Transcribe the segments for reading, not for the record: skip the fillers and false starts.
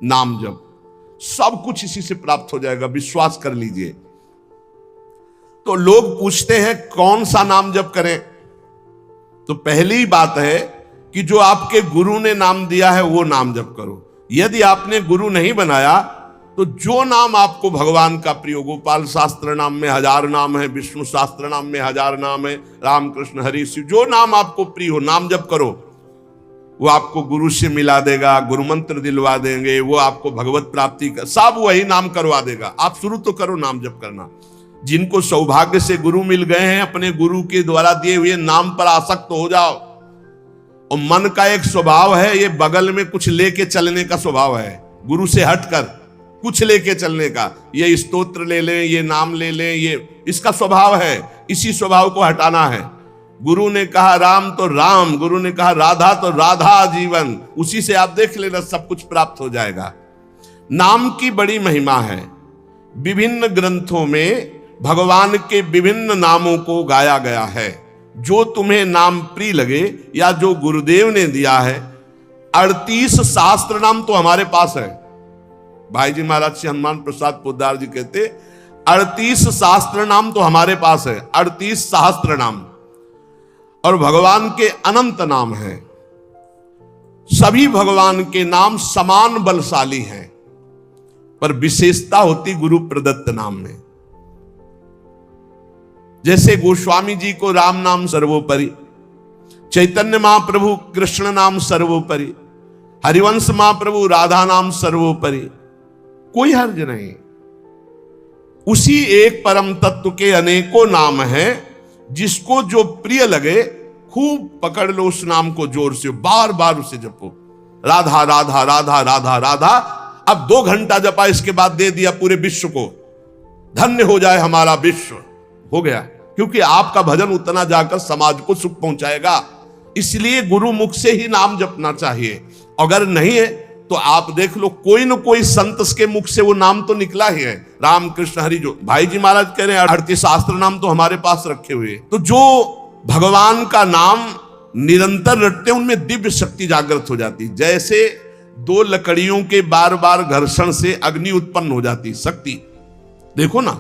नाम जप, सब कुछ इसी से प्राप्त हो जाएगा, विश्वास कर लीजिए। तो लोग पूछते हैं कौन सा नाम जप करें, तो पहली बात है कि जो आपके गुरु ने नाम दिया है वो नाम जप करो। यदि आपने गुरु नहीं बनाया तो जो नाम आपको भगवान का प्रिय हो, गोपाल शास्त्र नाम में 1000 नाम है, विष्णु शास्त्र नाम में 1000 नाम है, राम कृष्ण हरि शिव, जो नाम आपको प्रिय हो नाम जप करो। वो आपको गुरु से मिला देगा, गुरु मंत्र दिलवा देंगे, वो आपको भगवत प्राप्ति का सब वही नाम करवा देगा। आप शुरू तो करो नाम जप करना। जिनको सौभाग्य से गुरु मिल गए हैं, अपने गुरु के द्वारा दिए हुए नाम पर आसक्त हो जाओ। और मन का एक स्वभाव है, ये बगल में कुछ लेके चलने का स्वभाव है, गुरु से हटकर कुछ लेके चलने का, ये स्तोत्र ले लें, ये नाम ले लें, ये इसका स्वभाव है। इसी स्वभाव को हटाना है। गुरु ने कहा राम तो राम, गुरु ने कहा राधा तो राधा जीवन, उसी से आप देख लेना सब कुछ प्राप्त हो जाएगा। नाम की बड़ी महिमा है। विभिन्न ग्रंथों में भगवान के विभिन्न नामों को गाया गया है। जो तुम्हें नाम प्रिय लगे या जो गुरुदेव ने दिया है। 38 शास्त्र नाम तो हमारे पास है। भाई जी महाराज श्री हनुमान प्रसाद पोद्दार जी कहते 38 शास्त्र नाम तो हमारे पास है, 38 सहस्त्र नाम, और भगवान के अनंत नाम हैं। सभी भगवान के नाम समान बलशाली हैं, पर विशेषता होती गुरु प्रदत्त नाम में। जैसे गोस्वामी जी को राम नाम सर्वोपरि, चैतन्य महाप्रभु कृष्ण नाम सर्वोपरि, हरिवंश महाप्रभु राधा नाम सर्वोपरि, कोई हर्ज नहीं। उसी एक परम तत्व के अनेकों नाम हैं, जिसको जो प्रिय लगे खूब पकड़ लो उस नाम को, जोर से बार बार उसे जपो। राधा राधा राधा राधा राधा, अब 2 घंटा जपा, इसके बाद दे दिया पूरे विश्व को, धन्य हो जाए हमारा विश्व, हो गया। क्योंकि आपका भजन उतना जाकर समाज को सुख पहुंचाएगा। इसलिए गुरु मुख से ही नाम जपना चाहिए। अगर नहीं है तो आप देख लो, कोई न कोई संत के मुख से वो नाम तो निकला ही है। राम कृष्ण हरि, जो भाई जी महाराज कह रहे हैं 38 शास्त्र नाम तो हमारे पास रखे हुए। तो जो भगवान का नाम निरंतर रटते हैं, उनमें दिव्य शक्ति जागृत हो जाती। जैसे 2 लकड़ियों के बार बार घर्षण से अग्नि उत्पन्न हो जाती, शक्ति देखो ना।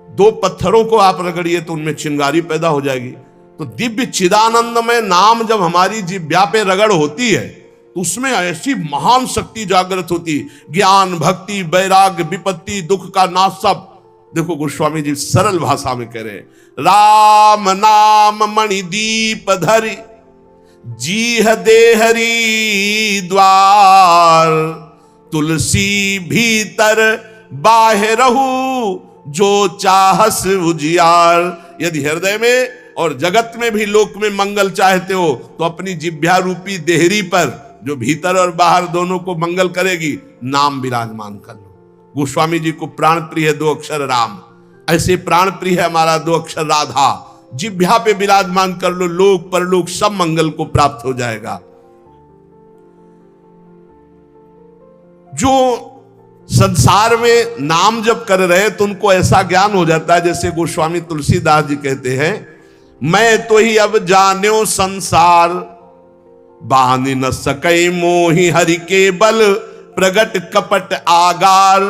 2 पत्थरों को आप रगड़िए तो उनमें चिंगारी पैदा हो जाएगी। तो दिव्य चिदानंद में नाम जब हमारी जिह्वा पे रगड़ होती है तो उसमें ऐसी महान शक्ति जागृत होती। ज्ञान भक्ति वैराग्य विपत्ति दुख का नाश सब। देखो गोस्वामी जी सरल भाषा में कह रहे हैं, राम नाम मणिदीप धरि जीह देहरी द्वार, तुलसी भीतर बाहरहु जो चाहस उजियार। यदि हृदय में और जगत में भी लोक में मंगल चाहते हो तो अपनी जिह्वा रूपी देहरी पर, जो भीतर और बाहर दोनों को मंगल करेगी, नाम विराजमान कर लो। गोस्वामी जी को प्राण प्रिय है 2 अक्षर राम, ऐसे प्राण प्रिय है हमारा 2 अक्षर राधा। जिह्वा पे विराजमान कर लो, लोक परलोक सब मंगल को प्राप्त हो जाएगा। जो संसार में नाम जब कर रहे तो उनको ऐसा ज्ञान हो जाता है, जैसे गोस्वामी तुलसीदास जी कहते हैं, मैं तो ही अब जान्यो संसार, बानी न सकै मोहि हरि के बल, प्रगट कपट आगार।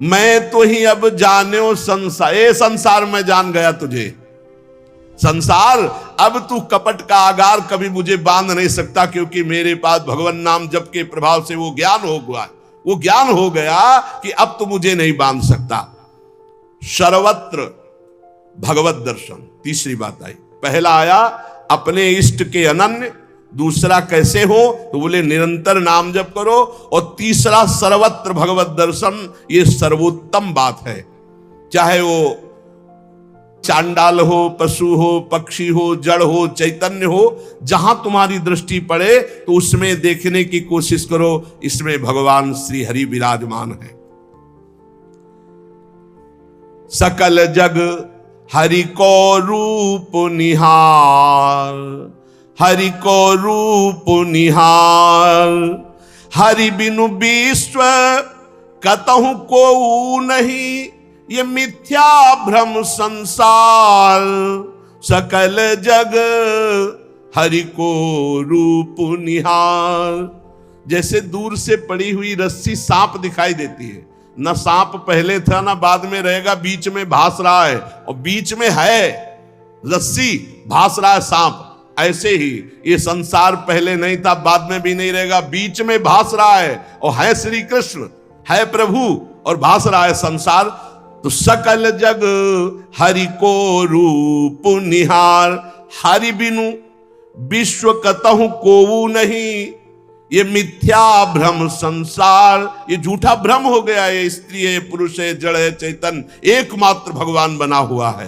मैं तो ही अब जान्यो संसार, ए संसार मैं जान गया तुझे। संसार अब तू कपट का आगार कभी मुझे बांध नहीं सकता, क्योंकि मेरे पास भगवान नाम जप के प्रभाव से वो ज्ञान हो गया। वो ज्ञान हो गया कि अब तो मुझे नहीं बांध सकता। सर्वत्र भगवत दर्शन, तीसरी बात आई। पहला आया अपने इष्ट के अनन्य, दूसरा कैसे हो तो बोले निरंतर नाम जप करो, और तीसरा सर्वत्र भगवत दर्शन। ये सर्वोत्तम बात है। चाहे वो चांडाल हो, पशु हो, पक्षी हो, जड़ हो, चैतन्य हो, जहां तुम्हारी दृष्टि पड़े तो उसमें देखने की कोशिश करो, इसमें भगवान श्री हरि विराजमान है। सकल जग हरि को रूप निहार, हरि को रूप निहार, हरि बिनु विश्व कतहु को नहीं, ये मिथ्या भ्रम संसार। सकल जग हरि को रूप निहार। जैसे दूर से पड़ी हुई रस्सी सांप दिखाई देती है, ना सांप पहले था ना बाद में रहेगा, बीच में भास रहा है, और बीच में है रस्सी, भास रहा है सांप। ऐसे ही ये संसार पहले नहीं था, बाद में भी नहीं रहेगा, बीच में भास रहा है, और है श्री कृष्ण, है प्रभु, और भास रहा है संसार। तो सकल जग हरि को रूप निहार, हरि बिनु विश्व कतहु कोऊ नहीं, ये मिथ्या भ्रम संसार, ये झूठा भ्रम हो गया। ये स्त्री है, पुरुष है, जड़ है, चैतन्य, एकमात्र भगवान बना हुआ है।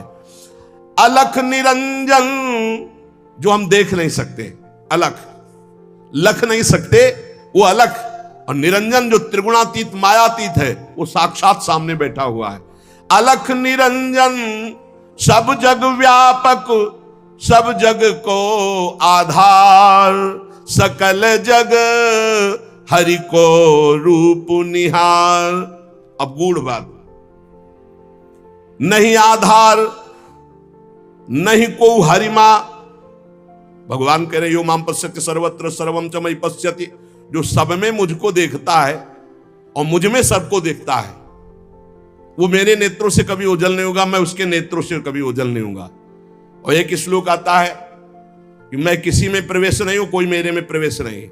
अलख निरंजन, जो हम देख नहीं सकते, अलख लख नहीं सकते, वो अलख, और निरंजन जो त्रिगुणातीत मायातीत है, वो साक्षात सामने बैठा हुआ है। अलख निरंजन सब जग व्यापक, सब जग को आधार, सकल जग हरि को रूप निहार। अब गूढ़ बात, नहीं आधार नहीं को हरिमा। भगवान कह रहे यो माम पश्यति सर्वत्र सर्वम च मयि पश्यति, जो सब में मुझको देखता है और मुझ में सबको देखता है, वो मेरे नेत्रों से कभी ओझल नहीं होगा, मैं उसके नेत्रों से कभी ओझल नहीं होगा। और एक श्लोक आता है कि मैं किसी में प्रवेश नहीं हूं, कोई मेरे में प्रवेश नहीं।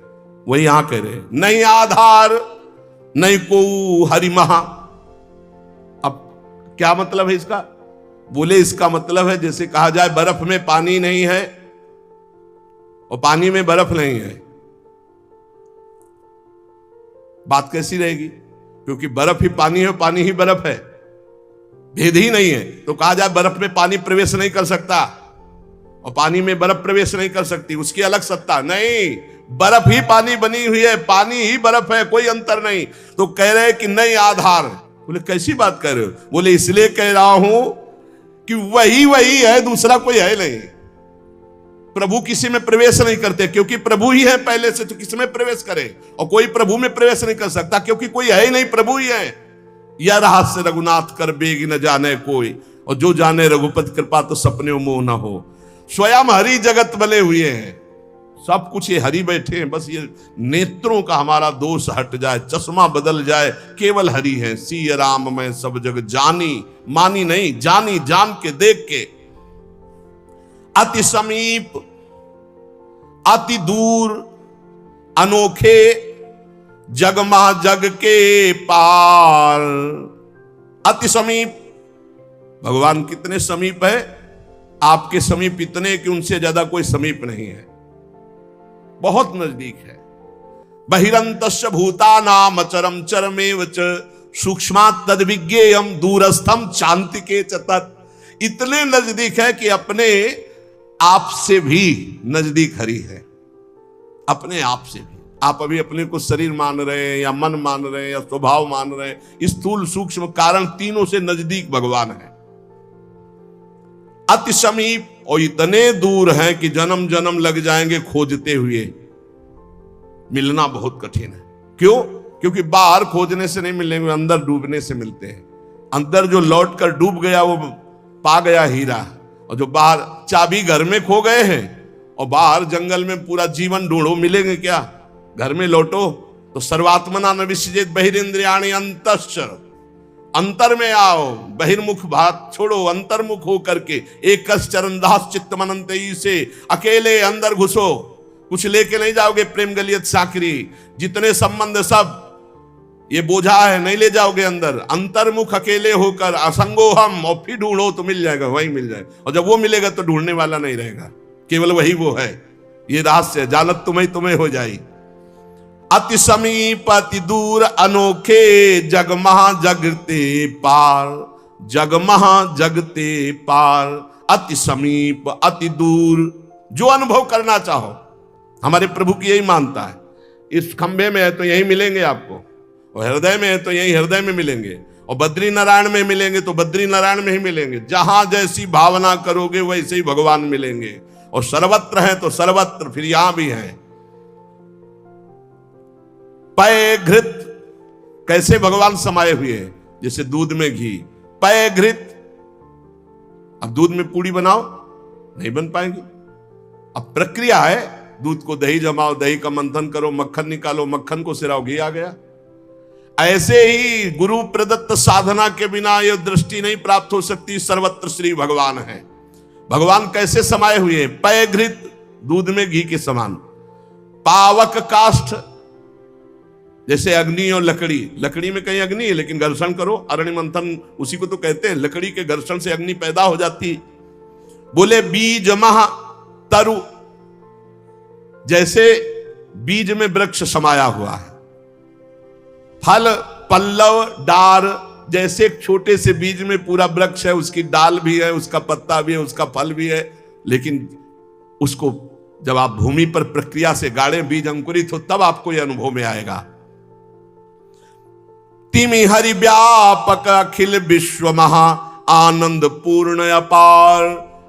वही यहां कह रहे, नहीं आधार नहीं को हरि महा। अब क्या मतलब है इसका? बोले इसका मतलब है जैसे कहा जाए बर्फ में पानी नहीं है और पानी में बर्फ नहीं है, बात कैसी रहेगी? क्योंकि बर्फ ही पानी है, पानी ही बर्फ है, भेद ही नहीं है। तो कहा जाए बर्फ में पानी प्रवेश नहीं कर सकता और पानी में बर्फ प्रवेश नहीं कर सकती, उसकी अलग सत्ता नहीं, बर्फ ही पानी बनी हुई है, पानी ही बर्फ है, कोई अंतर नहीं। तो कह रहे कि नहीं आधार। बोले कैसी बात कर रहे हो? बोले इसलिए कह रहा हूं कि वही वही है, दूसरा कोई है नहीं। प्रभु किसी में प्रवेश नहीं करते क्योंकि प्रभु ही है पहले से, तो किसी में प्रवेश करे? और कोई प्रभु में प्रवेश नहीं कर सकता क्योंकि कोई है ही नहीं, प्रभु ही है। यह रहस्य रघुनाथ कर बेग न जाने कोई, और जो जाने रघुपति कृपा तो सपने मोह न हो। स्वयं हरि जगत बने हुए हैं, सब कुछ ये हरि बैठे हैं, बस ये नेत्रों का हमारा दोष हट जाए, चश्मा बदल जाए, केवल हरि है। सिय राम मैं सब जग जानी, मानी नहीं, जानी, जान के, देख के। अति समीप अति दूर अनोखे, जग महा जग के पार। अति समीप, भगवान कितने समीप है? आपके समीप इतने कि उनसे ज्यादा कोई समीप नहीं है, बहुत नजदीक है। बहिरंतस्य भूतानाम अचरम चरमेव च सूक्ष्मात् तद्विज्ञेयम दूरस्थम चान्तिके च तत्। इतने नजदीक है कि अपने आप से भी नजदीक हरि है, अपने आप से भी। आप अभी अपने को शरीर मान रहे हैं या मन मान रहे हैं या स्वभाव मान रहे हैं, स्थूल सूक्ष्म कारण तीनों से नजदीक भगवान है। अति समीप, और इतने दूर है कि जन्म जन्म लग जाएंगे खोजते हुए, मिलना बहुत कठिन है। क्यों? क्योंकि बाहर खोजने से नहीं मिलेंगे, अंदर डूबने से मिलते हैं। अंदर जो लौट कर डूब गया वो पा गया हीरा, और जो बाहर चाबी घर में खो गए हैं और बाहर जंगल में पूरा जीवन ढूंढो, मिलेंगे क्या? घर में लौटो तो सर्वात्मना न विसृजेत बहिरिंद्रियाणि अंतश्चर, अंतर में आओ, बहिर्मुख बात छोड़ो, अंतर्मुख हो करके एक चरणदास चित्त मनंतई से अकेले अंदर घुसो। कुछ लेके नहीं जाओगे, प्रेम गलियत साकरी, जितने संबंध सब ये बोझा है, नहीं ले जाओगे अंदर। अंतर्मुख अकेले होकर असंगो हम, और फिर ढूंढो तो मिल जाएगा, वही मिल जाएगा। और जब वो मिलेगा तो ढूंढने वाला नहीं रहेगा, केवल वही वो है। ये रहस्य जानत तुम्हें तुम्हें हो जाए। अति समीप अति दूर अनोखे, जग महा जगते पार, जग महा जगते पार। अति समीप अति दूर, जो अनुभव करना चाहो, हमारे प्रभु की यही मानता है। इस खंबे में है तो यही मिलेंगे आपको, और हृदय में है तो यही हृदय में मिलेंगे, और बद्री नारायण में मिलेंगे तो बद्री नारायण में ही मिलेंगे। जहां जैसी भावना करोगे वैसे ही भगवान मिलेंगे। और सर्वत्र है तो सर्वत्र, फिर यहां भी है। पय घृत, कैसे भगवान समाये हुए हैं? जैसे दूध में घी। पय घृत, अब दूध में पूड़ी बनाओ, नहीं बन पाएंगी। अब प्रक्रिया है, दूध को दही जमाओ, दही का मंथन करो, मक्खन निकालो, मक्खन को सिराओ, घी आ गया। ऐसे ही गुरु प्रदत्त साधना के बिना यह दृष्टि नहीं प्राप्त हो सकती। सर्वत्र श्री भगवान है। भगवान कैसे समाये हुए हैं? पय घृत, दूध में घी के समान। पावक काष्ठ, जैसे अग्नि और लकड़ी। लकड़ी में कहीं अग्नि है, लेकिन घर्षण करो, अरण्य मंथन उसी को तो कहते हैं। लकड़ी के घर्षण से अग्नि पैदा हो जाती। बोले बीज मह तरु, जैसे बीज में वृक्ष समाया हुआ है। फल पल्लव डार, जैसे एक छोटे से बीज में पूरा वृक्ष है, उसकी डाल भी है, उसका पत्ता भी है, उसका फल भी है, लेकिन उसको जब आप भूमि पर प्रक्रिया से गाड़े, बीज अंकुरित हो, तब आपको यह अनुभव में आएगा। तिमि हरि व्यापक अखिल विश्व महा आनंद पूर्ण अपार।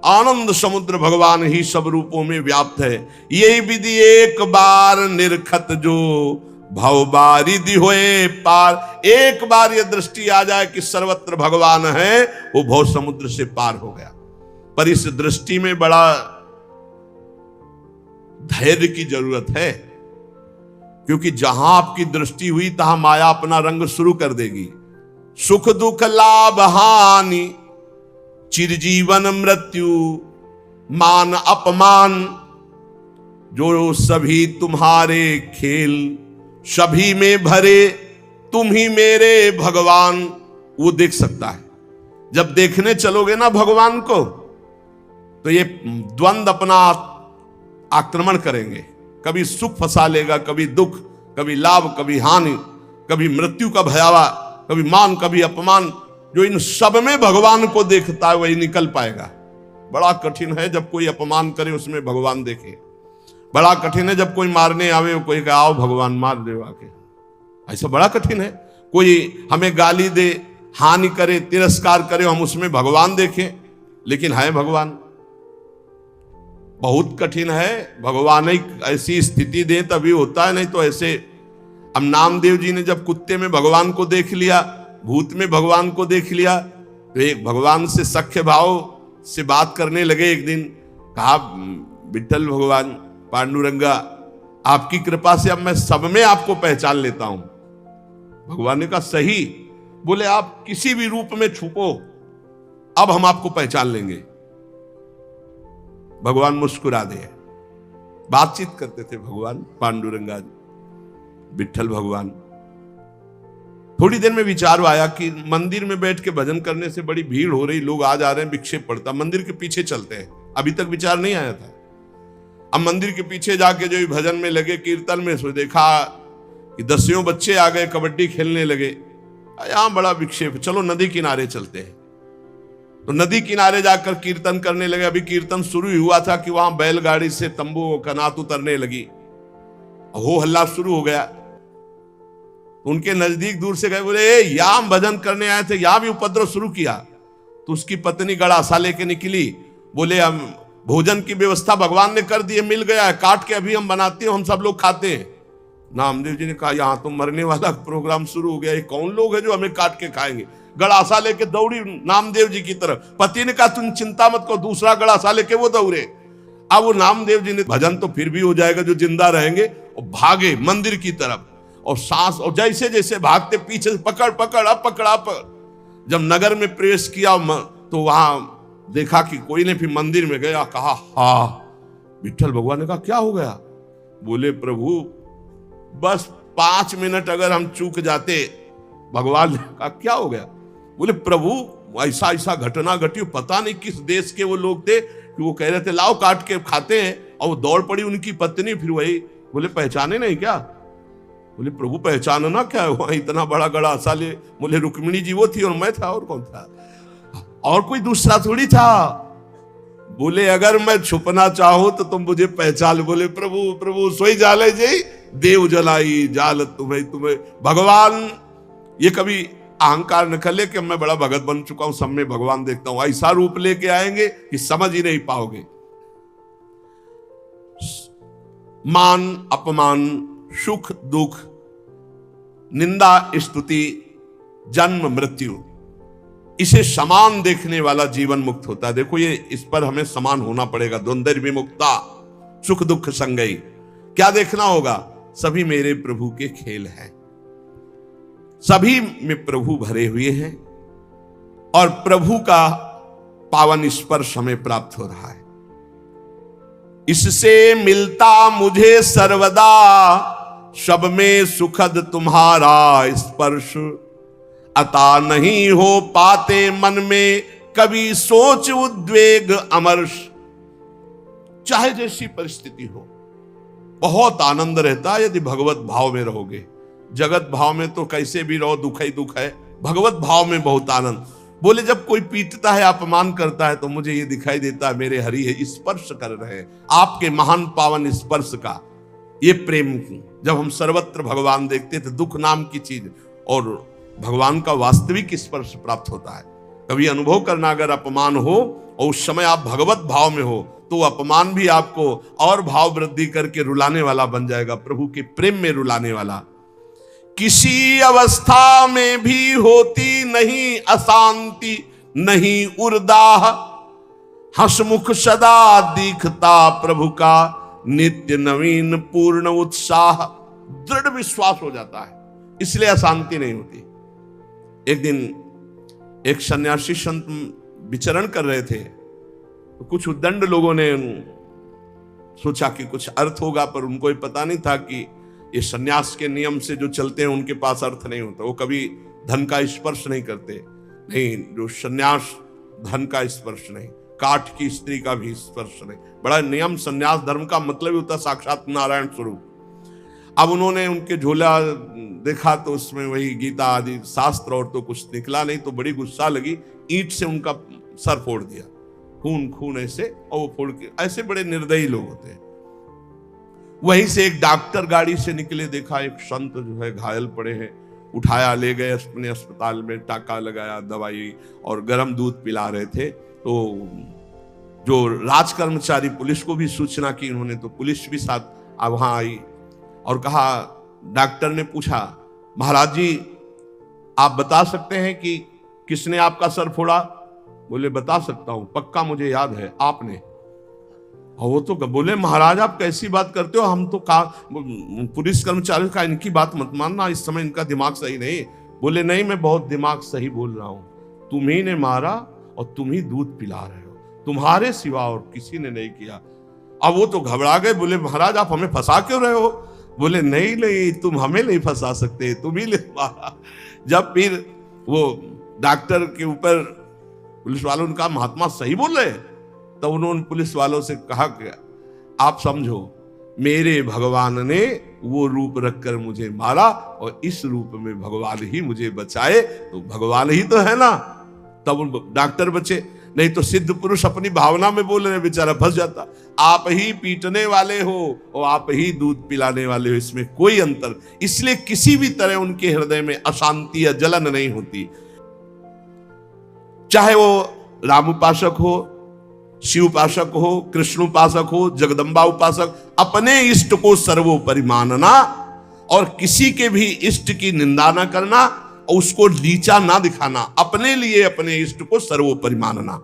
आनंद समुद्र भगवान ही सब रूपों में व्याप्त है। यही विधि एक बार निरखत जो भव बारिधि होए पार। एक बार यह दृष्टि आ जाए कि सर्वत्र भगवान है, वो भव समुद्र से पार हो गया। पर इस दृष्टि में बड़ा धैर्य की जरूरत है, क्योंकि जहां आपकी दृष्टि हुई तहां माया अपना रंग शुरू कर देगी। सुख दुख लाभ हानि, चिरजीवन मृत्यु, मान अपमान, जो सभी तुम्हारे खेल, सभी में भरे तुम ही मेरे भगवान, वो देख सकता है। जब देखने चलोगे ना भगवान को, तो ये द्वंद अपना आक्रमण करेंगे। कभी सुख फंसा लेगा, कभी दुख, कभी लाभ, कभी हानि, कभी मृत्यु का भयावा, कभी मान, कभी अपमान। जो इन सब में भगवान को देखता है वही निकल पाएगा। बड़ा कठिन है जब कोई अपमान करे उसमें भगवान देखे। बड़ा कठिन है जब कोई मारने आवे, कोई कहे आओ भगवान मार दे आके। ऐसा बड़ा कठिन है। कोई हमें गाली दे, हानि करे, तिरस्कार करे, हम उसमें भगवान देखें, लेकिन है भगवान। बहुत कठिन है। भगवान एक ऐसी स्थिति दे तभी होता है, नहीं तो ऐसे। अब नामदेव जी ने जब कुत्ते में भगवान को देख लिया, भूत में भगवान को देख लिया, तो एक भगवान से सख्य भाव से बात करने लगे। एक दिन कहा, विठ्ठल भगवान, पांडुरंगा, आपकी कृपा से अब मैं सब में आपको पहचान लेता हूं। भगवान ने कहा सही। बोले आप किसी भी रूप में छुपो, अब हम आपको पहचान लेंगे। भगवान मुस्कुरा दे। बातचीत करते थे भगवान पांडुरंगा विठ्ठल भगवान। थोड़ी देर में विचार आया कि मंदिर में बैठ के भजन करने से बड़ी भीड़ हो रही, लोग आ जा रहे हैं, विक्षेप पड़ता, मंदिर के पीछे चलते हैं। अभी तक विचार नहीं आया था। अब मंदिर के पीछे जाके जो भजन में लगे, कीर्तन में, सो देखा कि 10 बच्चे आ गए, कबड्डी खेलने लगे। यहां बड़ा विक्षेप, चलो नदी किनारे चलते हैं। तो नदी किनारे जाकर कीर्तन करने लगे। अभी कीर्तन शुरू ही हुआ था कि वहां बैलगाड़ी से तंबू कनात उतरने लगी, हो हल्ला शुरू हो गया। उनके नजदीक दूर से गए, बोले यहां हम भजन करने आए थे, यहां भी उपद्रव शुरू किया। तो उसकी पत्नी गड़ासा लेके निकली। बोले हम भोजन की व्यवस्था भगवान ने कर दी है, मिल गया है, काट के अभी हम बनाते हैं, हम सब लोग खाते हैं। नामदेव जी ने कहा यहां तो मरने वाला प्रोग्राम शुरू हो गया, ये कौन लोग है जो हमें काट के खाएंगे। गड़ासा लेके दौड़ी नामदेव जी की तरफ। पति ने कहा तुम चिंता मत करो, दूसरा गड़ासा लेके वो दौड़े। अब वो नामदेव जी ने, भजन तो फिर भी हो जाएगा जो जिंदा रहेंगे, और भागे मंदिर की तरफ। और सांस, और जैसे जैसे भागते पीछे से पकड़ पकड़, अब पकड़ा पकड़। जब नगर में प्रवेश किया तो वहां देखा कि कोई ने, फिर मंदिर में गया, कहा हाँ। विठ्ठल भगवान ने कहा क्या हो गया? बोले प्रभु बस 5 मिनट अगर हम चूक जाते। भगवान ने कहा क्या हो गया? बोले प्रभु ऐसा ऐसा घटना घटी, पता नहीं किस देश के वो लोग थे कि वो कह रहे थे लाओ काट के खाते हैं, और वो दौड़ पड़ी उनकी पत्नी। फिर वही बोले पहचाने नहीं क्या? बोले प्रभु पहचानना क्या है, वहां इतना बड़ा गड़ा साले। बोले रुक्मिणी जी वो थी और मैं था, और कौन था? और कोई दूसरा थोड़ी था। बोले अगर मैं छुपना चाहूं तो तुम मुझे पहचान। बोले प्रभु प्रभु सोई जाले जी देव जलाई जाल तुम्हें तुम्हें। भगवान ये कभी अहंकार न कर ले कि मैं बड़ा भगत बन चुका हूं, सब में भगवान देखता हूं। ऐसा रूप लेके आएंगे कि समझ ही नहीं पाओगे। मान अपमान, सुख दुख, निंदा स्तुति, जन्म मृत्यु, इसे समान देखने वाला जीवन मुक्त होता है। देखो ये, इस पर हमें समान होना पड़ेगा। द्वंद्व विमुक्ता, सुख दुख संगई। क्या देखना होगा? सभी मेरे प्रभु के खेल हैं, सभी में प्रभु भरे हुए हैं और प्रभु का पावन स्पर्श हमें प्राप्त हो रहा है। इससे मिलता मुझे सर्वदा सब में सुखद तुम्हारा स्पर्श, अता नहीं हो पाते मन में कभी सोच उद्वेग अमर्ष। चाहे जैसी परिस्थिति हो, बहुत आनंद रहता है यदि भगवत भाव में रहोगे। जगत भाव में तो कैसे भी रहो दुख ही दुख है, भगवत भाव में बहुत आनंद। बोले जब कोई पीटता है, अपमान करता है, तो मुझे ये दिखाई देता है मेरे हरि है स्पर्श कर रहे हैं आपके महान पावन स्पर्श का। ये प्रेम जब हम सर्वत्र भगवान देखते थे, दुख नाम की चीज और भगवान का वास्तविक स्पर्श प्राप्त होता है। कभी अनुभव करना, अगर अपमान हो और उस समय आप भगवत भाव में हो, तो अपमान भी आपको और भाव वृद्धि करके रुलाने वाला बन जाएगा, प्रभु के प्रेम में रुलाने वाला। किसी अवस्था में भी होती नहीं अशांति, नहीं उर्दाह, हंसमुख सदा दिखता प्रभु का नित्य नवीन पूर्ण उत्साह। दृढ़ विश्वास हो जाता है, इसलिए अशांति नहीं होती। एक दिन एक सन्यासी संत विचरण कर रहे थे, तो कुछ उद्दंड लोगों ने सोचा कि कुछ अर्थ होगा, पर उनको ये पता नहीं था कि ये सन्यास के नियम से जो चलते हैं उनके पास अर्थ नहीं होता। वो कभी धन का स्पर्श नहीं करते, नहीं, जो सन्यास धन का स्पर्श नहीं, काठ की स्त्री का भी स्पर्श नहीं। बड़ा नियम, सन्यास धर्म का मतलब ही होता साक्षात नारायण स्वरूप। अब उन्होंने उनके झोला देखा तो उसमें वही गीता आदि शास्त्र और तो कुछ निकला नहीं, तो बड़ी गुस्सा लगी, ईंट से उनका सर फोड़ दिया, खून खून ऐसे, और वो फोड़ के, ऐसे बड़े निर्दयी लोग होते हैं। वहीं से एक डॉक्टर गाड़ी से निकले, देखा एक संत जो है घायल पड़े हैं, उठाया ले गए अपने अस्पताल में, टाका लगाया, दवाई और गर्म दूध पिला रहे थे। तो जो राज कर्मचारी पुलिस को भी सूचना की उन्होंने, तो पुलिस भी साथ वहां आई और कहा, डॉक्टर ने पूछा, महाराज जी आप बता सकते हैं कि किसने आपका सर फोड़ा? बोले बता सकता हूं, पक्का मुझे याद है, आपने। और वो तो बोले महाराज आप कैसी बात करते हो, हम तो पुलिस कर्मचारी का इनकी बात मत मानना, इस समय इनका दिमाग सही नहीं। बोले नहीं, मैं बहुत दिमाग सही बोल रहा हूं, तुम्ही ने मारा और तुम ही दूध पिला रहे हो, तुम्हारे सिवा और किसी ने नहीं किया। अब वो तो घबरा गए, बोले महाराज आप हमें फंसा क्यों रहे हो? बोले नहीं नहीं, तुम हमें नहीं फंसा सकते, तुम ही ले मारा। जब फिर वो डॉक्टर के ऊपर पुलिस वालों ने कहा महात्मा सही बोल रहे, तो उन्होंने पुलिस वालों से कहा कि आप समझो मेरे भगवान ने वो रूप रखकर मुझे मारा और इस रूप में भगवान ही मुझे बचाए, तो भगवान ही तो है ना। तब डॉक्टर बचे, नहीं तो सिद्ध पुरुष अपनी भावना में बोल रहे, बेचारा फंस जाता। आप ही पीटने वाले हो और आप ही दूध पिलाने वाले हो, इसमें कोई अंतर। इसलिए किसी भी तरह उनके हृदय में अशांति या जलन नहीं होती। चाहे वो राम उपासक हो, शिव उपासक हो, कृष्ण उपासक हो, जगदम्बा उपासक, अपने इष्ट को सर्वोपरि मानना और किसी के भी इष्ट की निंदा न करना और उसको नीचा ना दिखाना, अपने लिए अपने इष्ट को सर्वोपरि मानना।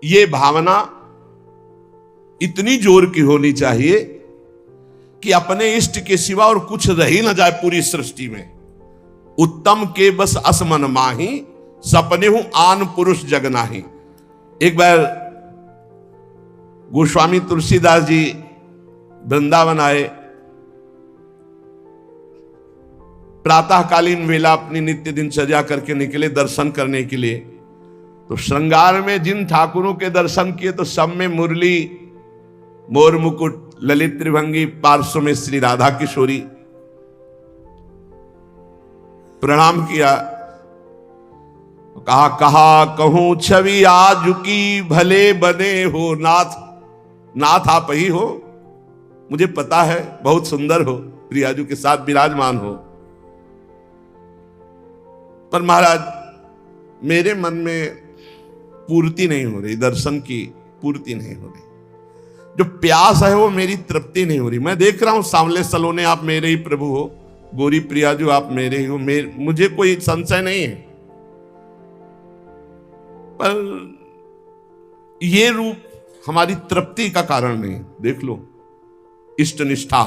ये भावना इतनी जोर की होनी चाहिए कि अपने इष्ट के सिवा और कुछ रह ही न जाए पूरी सृष्टि में। उत्तम के बस असमन माही, सपने हूं आन पुरुष जग नाही। एक बार गोस्वामी तुलसीदास जी वृंदावन आए, प्रातःकालीन वेला अपनी नित्य दिनचर्या करके निकले दर्शन करने के लिए। तो श्रृंगार में जिन ठाकुरों के दर्शन किए तो सब में मुरली, मोर मुकुट, ललित त्रिभंगी, पार्श्व में श्री राधा किशोरी। प्रणाम किया, कहा कहा कहूं छवि आज की, भले बने हो नाथ, नाथ आप ही हो, मुझे पता है बहुत सुंदर हो, प्रियाजू के साथ विराजमान हो, पर महाराज मेरे मन में पूर्ति नहीं हो रही, दर्शन की पूर्ति नहीं हो रही, जो प्यास है वो मेरी तृप्ति नहीं हो रही। मैं देख रहा हूं सांवले सलोने आप मेरे ही प्रभु हो, गोरी प्रियाजू आप मेरे ही हो, मुझे कोई संशय नहीं है, पर ये रूप हमारी तृप्ति का कारण नहीं। देख लो, इष्ट निष्ठा,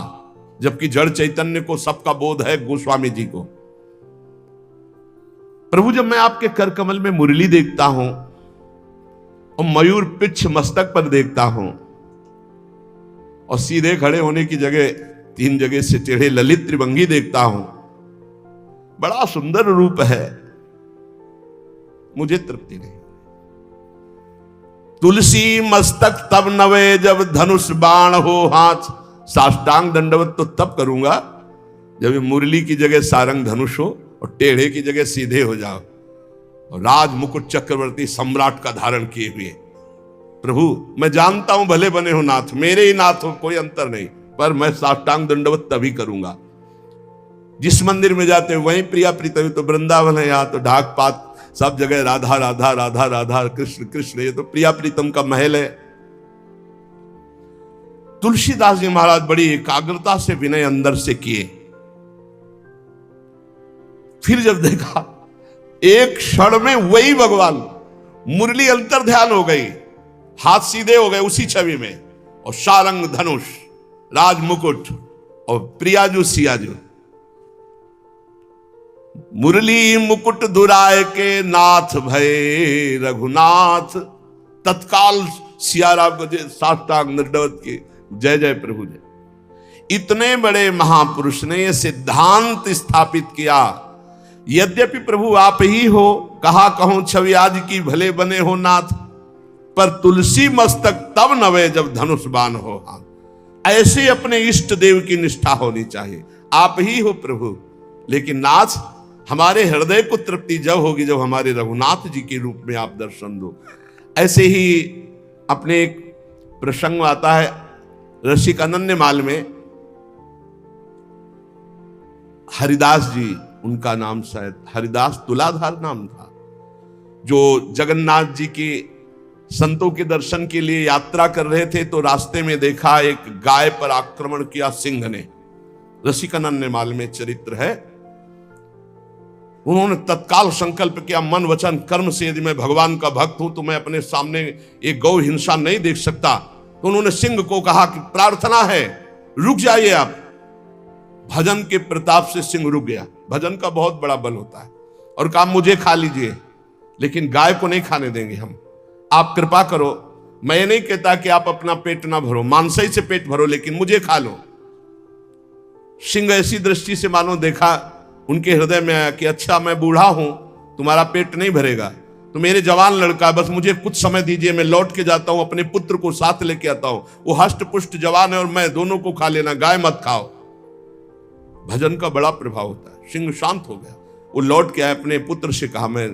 जबकि जड़ चैतन्य को सबका बोध है, गोस्वामी जी को। प्रभु, जब मैं आपके कर कमल में मुरली देखता हूं और मयूर पिच्छ मस्तक पर देखता हूं और सीधे खड़े होने की जगह 3 जगह से टेढ़े ललित त्रिभंगी देखता हूं, बड़ा सुंदर रूप है, मुझे तृप्ति नहीं। तुलसी मस्तक तब नवे जब धनुष बाण हो हाथ, साष्टांग दंडवत तो तब करूंगा जब मुरली की जगह सारंग धनुष हो और टेढ़े की जगह सीधे हो जाओ और राज मुकुट चक्रवर्ती सम्राट का धारण किए हुए। प्रभु, मैं जानता हूं भले बने हो नाथ, मेरे ही नाथ हो, कोई अंतर नहीं, पर मैं साष्टांग दंडवत तभी करूंगा। जिस मंदिर में जाते हैं वहीं प्रिया प्रीतम, तो वृंदावन है, यहां तो ढाक पात सब जगह राधा राधा राधा राधा, कृष्ण कृष्ण, ये तो प्रिया प्रीतम का महल है। तुलसीदास जी महाराज बड़ी एकाग्रता से विनय अंदर से किए। फिर जब देखा एक क्षण में वही भगवान, मुरली अंतर ध्यान हो गई, हाथ सीधे हो गए उसी छवि में, और सारंग धनुष, राज मुकुट और प्रियाजू सियाजू। मुरली मुकुट दुराय के नाथ भय रघुनाथ, तत्काल सियाराम को साष्टांग दंडवत की जय जय प्रभु जय। इतने बड़े महापुरुष ने यह सिद्धांत स्थापित किया, यद्यपि प्रभु आप ही हो, कहा कहूं छवि आज की भले बने हो नाथ, पर तुलसी मस्तक तब नवे जब धनुष बाण हो हाथ। ऐसे अपने इष्ट देव की निष्ठा होनी चाहिए। आप ही हो प्रभु, लेकिन नाथ हमारे हृदय को तृप्ति जब होगी जब हमारे रघुनाथ जी के रूप में आप दर्शन दो। ऐसे ही अपने एक प्रसंग आता है रसिक अनन्यमाल में, हरिदास जी, उनका नाम शायद हरिदास तुलाधार नाम था, जो जगन्नाथ जी के संतों के दर्शन के लिए यात्रा कर रहे थे, तो रास्ते में देखा एक गाय पर आक्रमण किया सिंह ने। रसिक अनन्यमाल में चरित्र है। उन्होंने तत्काल संकल्प किया, मन वचन कर्म से यदि मैं भगवान का भक्त हूं तो मैं अपने सामने एक गौ हिंसा नहीं देख सकता। तो उन्होंने सिंह को कहा कि प्रार्थना है, रुक जाइए आप। भजन के प्रताप से सिंह रुक गया। भजन का बहुत बड़ा बल होता है। और कहा मुझे खा लीजिए, लेकिन गाय को नहीं खाने देंगे हम, आप कृपा करो। मैं नहीं कहता कि आप अपना पेट ना भरो, मांसाई से पेट भरो, लेकिन मुझे खा लो। सिंह ऐसी दृष्टि से मानो देखा, उनके हृदय में आया कि अच्छा मैं बूढ़ा हूं, तुम्हारा पेट नहीं भरेगा, तो मेरे जवान लड़का, बस मुझे कुछ समय दीजिए, मैं लौट के जाता हूं, अपने पुत्र को साथ लेके आता हूं, वो हष्ट पुष्ट जवान है और मैं, दोनों को खा लेना, गाय मत खाओ। भजन का बड़ा प्रभाव होता है। सिंह शांत हो गया, वो लौट के आया, अपने पुत्र से कहा मैं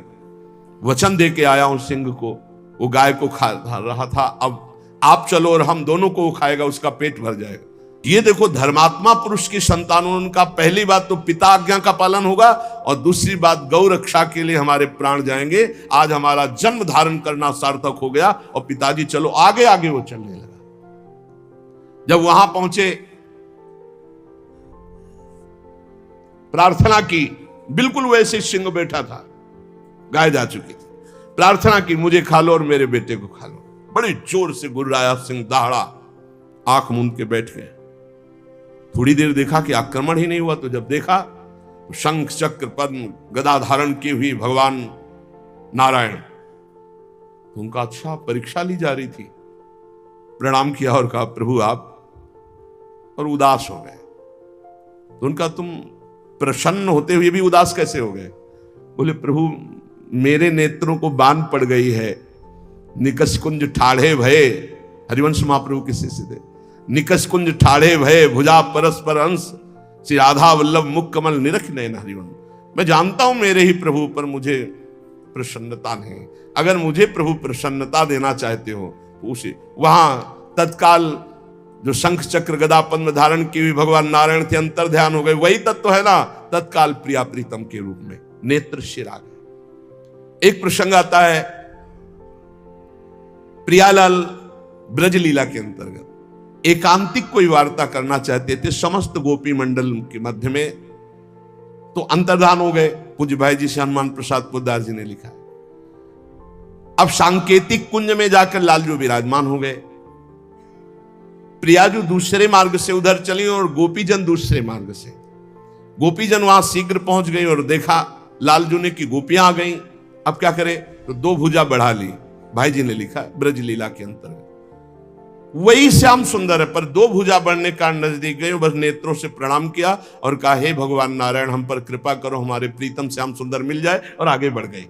वचन दे के आया हूं सिंह को, वो गाय को खा रहा था, अब आप चलो और हम दोनों को वो खाएगा, उसका पेट भर जाएगा। ये देखो, धर्मात्मा पुरुष की संतानों, उनका पहली बात तो पिता आज्ञा का पालन होगा, और दूसरी बात गौ रक्षा के लिए हमारे प्राण जाएंगे। आज हमारा जन्म धारण करना सार्थक हो गया, और पिताजी चलो आगे आगे वो चलने लगा। जब वहां पहुंचे, प्रार्थना की, बिल्कुल वैसे सिंह बैठा था, गाय जा चुकी थी, प्रार्थना की मुझे खा लो और मेरे बेटे को खा लो। बड़े जोर से गुर्राया सिंह, दहाड़ा, आंख मूंद के बैठ गए। थोड़ी देर देखा कि आक्रमण ही नहीं हुआ, तो जब देखा तो शंख चक्र पद्म गदा धारण की हुई भगवान नारायण, तो उनका अच्छा परीक्षा ली जा रही थी। प्रणाम किया और कहा प्रभु आप, और उदास हो गए। तो उनका तुम प्रसन्न होते हुए भी उदास कैसे हो गए? बोले प्रभु मेरे नेत्रों को बांध पड़ गई है, निकस कुंज ठाढ़े भये, हरिवंश महाप्रभु के शिष्य थे, निकस कुंज ठाढ़े भये भुजा परस्पर अंश, श्री राधा वल्लभ मुख कमल निरख नयन हरिवंश। मैं जानता हूं मेरे ही प्रभु पर मुझे प्रसन्नता नहीं, अगर मुझे प्रभु प्रसन्नता देना चाहते हो तो उसे, वहां तत्काल जो शंख चक्र गदा पद्म धारण की हुई भगवान नारायण थे, अंतर ध्यान हो गए, वही तत्व है ना, तत्काल प्रिया प्रीतम के रूप में नेत्र शिर आ गए। एक प्रसंग आता है प्रियालाल ब्रज लीला के अंतर्गत, एकांतिक कोई वार्ता करना चाहते थे समस्त गोपी मंडल के मध्य में, तो अंतर्धान हो गए। पूज्य भाई जी से हनुमान प्रसाद पोद्दार जी ने लिखा। अब सांकेतिक कुंज में जाकर लालजू विराजमान हो गए। प्रियाजू दूसरे मार्ग से उधर चली और गोपीजन दूसरे मार्ग से। गोपीजन वहां शीघ्र पहुंच गई और देखा लालजू ने कि गोपियां आ गई। अब क्या करे, तो दो भुजा बढ़ा ली। भाई जी ने लिखा ब्रज लीला के अंतर्गत वही श्याम सुंदर है, पर दो भुजा बढ़ने का नजदीक गए, बस नेत्रों से प्रणाम किया और कहा हे भगवान नारायण हम पर कृपा करो, हमारे प्रीतम श्याम सुंदर मिल जाए, और आगे बढ़ गई।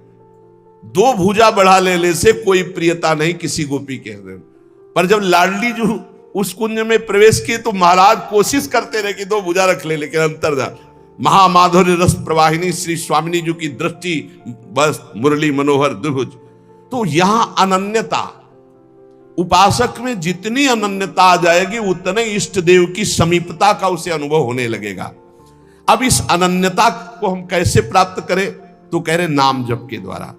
दो भुजा बढ़ा लेने से कोई प्रियता नहीं किसी गोपी के हृदय में। पर जब लाडली जो उस कुंज में प्रवेश किए तो महाराज कोशिश करते रहे कि दो भुजा रख ले, लेकिन अंतर था। महामाधुर्य रस प्रवाहिनी श्री स्वामिनी जी की दृष्टि बस मुरली मनोहर द्विभुज। तो यहां अनन्यता, उपासक में जितनी अनन्यता आ जाएगी उतने इष्ट देव की समीपता का उसे अनुभव होने लगेगा। अब इस अनन्यता को हम कैसे प्राप्त करें, तो कह रहे नाम जप के द्वारा।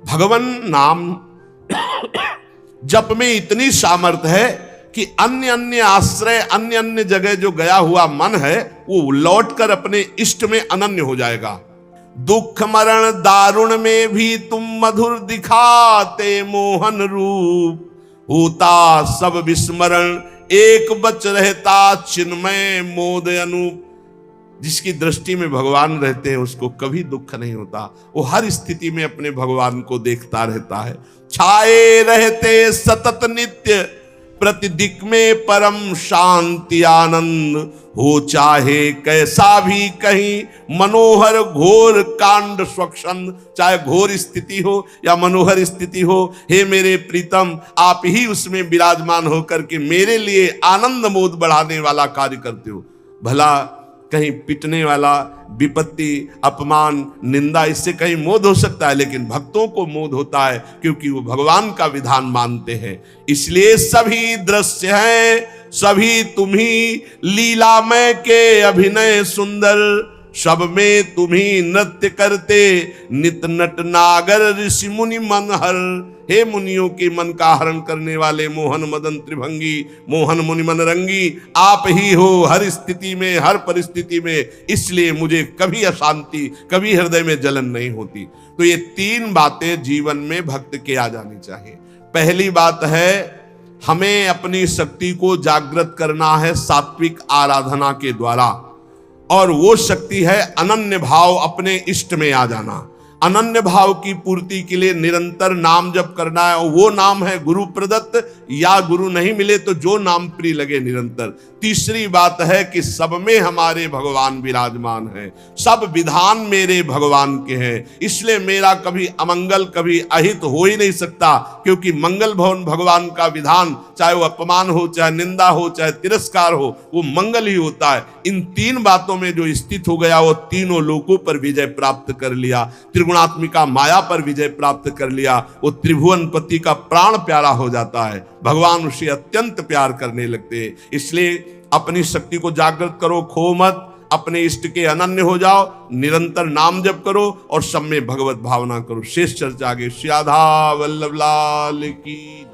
भगवान नाम जप में इतनी सामर्थ्य है कि अन्य अन्य आश्रय, अन्य अन्य जगह जो गया हुआ मन है वो लौटकर अपने इष्ट में अनन्य हो जाएगा। दुख मरण दारुण में भी तुम मधुर दिखाते मोहन रूप, होता सब विस्मरण एक बच रहता चिन्मय मोद अनूप। जिसकी दृष्टि में भगवान रहते हैं उसको कभी दुख नहीं होता, वो हर स्थिति में अपने भगवान को देखता रहता है। छाए रहते सतत नित्य प्रतिदिक में परम शांति आनंद, हो चाहे कैसा भी कहीं मनोहर घोर कांड स्वच्छंद। चाहे घोर स्थिति हो या मनोहर स्थिति हो, हे मेरे प्रीतम आप ही उसमें विराजमान होकर के मेरे लिए आनंद मोद बढ़ाने वाला कार्य करते हो। भला कहीं पिटने वाला, विपत्ति, अपमान, निंदा, इससे कहीं मोद हो सकता है, लेकिन भक्तों को मोद होता है क्योंकि वो भगवान का विधान मानते हैं। इसलिए सभी दृश्य हैं, सभी तुम्ही लीलामय के अभिनय सुंदर, सब में तुम्ही नृत्य करते नित नट नागर ऋषि मुनि मन हर। हे मुनियों के मन का हरण करने वाले मोहन मदन त्रिभंगी, मोहन मुनि मन रंगी, आप ही हो हर स्थिति में, हर परिस्थिति में। इसलिए मुझे कभी अशांति, कभी हृदय में जलन नहीं होती। तो ये तीन बातें जीवन में भक्त के आ जानी चाहिए। पहली बात है हमें अपनी शक्ति को जागृत करना है सात्विक आराधना के द्वारा, और वो शक्ति है अनन्य भाव, अपने इष्ट में आ जाना। अनन्य भाव की पूर्ति के लिए निरंतर नाम जप करना है, और वो नाम है गुरु प्रदत्त, या गुरु नहीं मिले तो जो नाम प्रिय लगे निरंतर। तीसरी बात है कि सब में हमारे भगवान विराजमान हैं, सब विधान मेरे भगवान के हैं, इसलिए मेरा कभी अमंगल, कभी अहित हो ही नहीं सकता, क्योंकि मंगल भवन भगवान का विधान, चाहे वो अपमान हो, चाहे निंदा हो, चाहे तिरस्कार हो, वो मंगल ही होता है। इन तीन बातों में जो स्थित हो गया वो तीनों लोकों पर विजय प्राप्त कर लिया, त्रिगुणात्मिका माया पर विजय प्राप्त कर लिया, वो त्रिभुवनपति का प्राण प्यारा हो जाता है, भगवान उसे अत्यंत प्यार करने लगते हैं। इसलिए अपनी शक्ति को जागृत करो, खो मत, अपने इष्ट के अनन्य हो जाओ, निरंतर नाम जप करो और सब में भगवत भावना करो। शेष चर्चा आगे। श्री राधा वल्लभ लाल की।